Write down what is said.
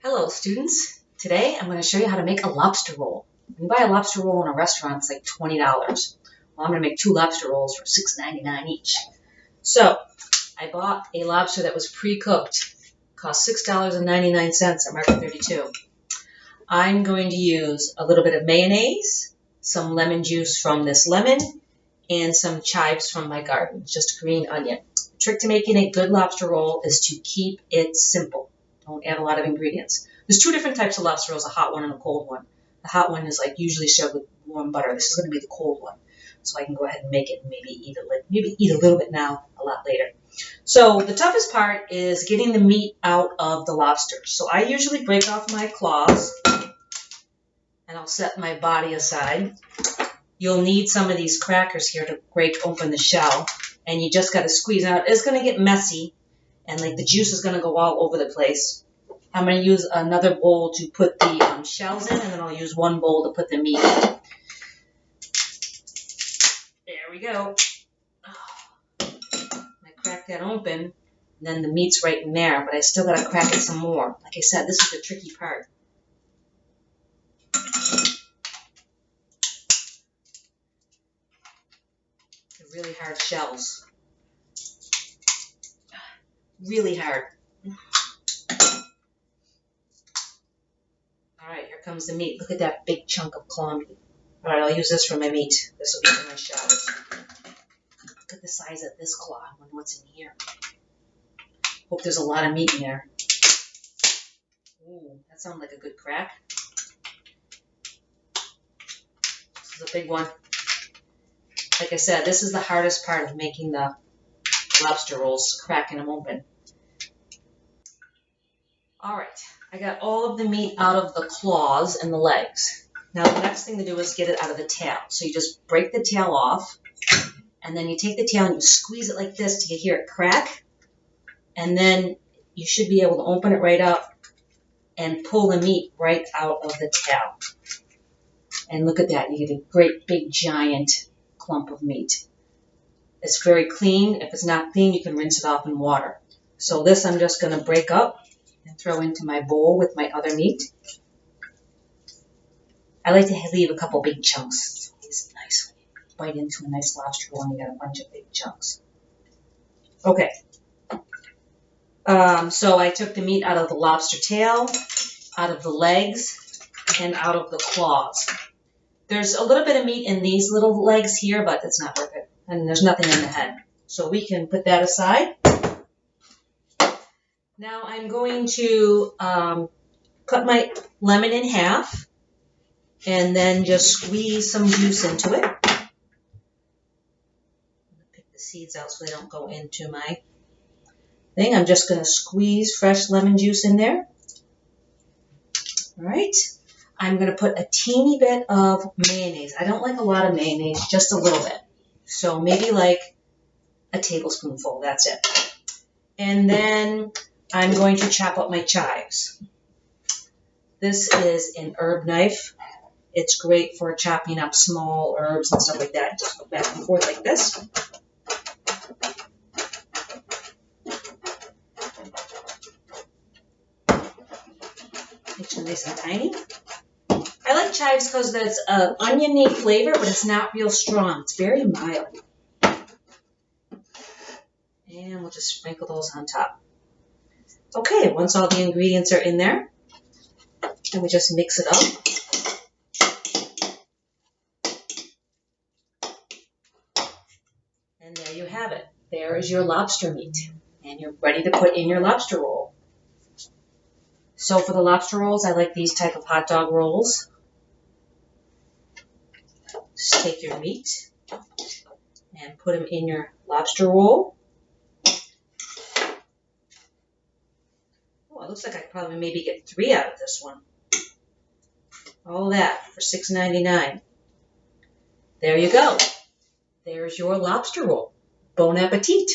Hello students, today I'm going to show you how to make a lobster roll. When you buy a lobster roll in a restaurant, it's like $20. Well, I'm going to make 2 lobster rolls for $6.99 each. So, I bought a lobster that was pre-cooked. Cost $6.99 at Market 32. I'm going to use a little bit of mayonnaise, some lemon juice from this lemon, and some chives from my garden, just green onion. The trick to making a good lobster roll is to keep it simple. Don't add a lot of ingredients. There's 2 different types of lobster rolls, a hot one and a cold one. The hot one is like usually served with warm butter. This is going to be the cold one. So I can go ahead and make it and maybe eat a little bit now, a lot later. So the toughest part is getting the meat out of the lobster. So I usually break off my claws and I'll set my body aside. You'll need some of these crackers here to break open the shell, and you just got to squeeze out. It's going to get messy, and like the juice is going to go all over the place. I'm going to use another bowl to put the shells in, and then I'll use one bowl to put the meat in. There we go. I crack that open, and then the meat's right in there, but I still got to crack it some more. Like I said, this is the tricky part. They're really hard shells. Really hard. Alright, here comes the meat. Look at that big chunk of claw meat. Alright, I'll use this for my meat. This will be for my shells. Look at the size of this claw. I wonder what's in here. Hope there's a lot of meat in there. Ooh, that sounds like a good crack. This is a big one. Like I said, this is the hardest part of making the lobster rolls, cracking them open. Alright, I got all of the meat out of the claws and the legs. Now the next thing to do is get it out of the tail. So you just break the tail off, and then you take the tail and you squeeze it like this till you hear it crack, and then you should be able to open it right up and pull the meat right out of the tail. And look at that, you get a great big giant clump of meat. It's very clean. If it's not clean, you can rinse it off in water. So this I'm just going to break up and throw into my bowl with my other meat. I like to leave a couple big chunks. It's nice when you bite into a nice lobster roll and you got a bunch of big chunks. Okay. So I took the meat out of the lobster tail, out of the legs, and out of the claws. There's a little bit of meat in these little legs here, but it's not worth it. And there's nothing in the head. So we can put that aside. Now I'm going to cut my lemon in half and then just squeeze some juice into it. Pick the seeds out so they don't go into my thing. I'm just going to squeeze fresh lemon juice in there. All right. I'm going to put a teeny bit of mayonnaise. I don't like a lot of mayonnaise, just a little bit. So maybe like a tablespoonful, that's it. And then I'm going to chop up my chives. This is an herb knife. It's great for chopping up small herbs and stuff like that. Just go back and forth like this. Makes them nice and tiny. I like chives because it's an oniony flavor, but it's not real strong. It's very mild. And we'll just sprinkle those on top. Okay, once all the ingredients are in there, and we just mix it up. And there you have it. There is your lobster meat. And you're ready to put in your lobster roll. So for the lobster rolls, I like these type of hot dog rolls. Just take your meat and put them in your lobster roll. Oh, it looks like I could probably maybe get 3 out of this one. All that for $6.99. There you go. There's your lobster roll. Bon appetit.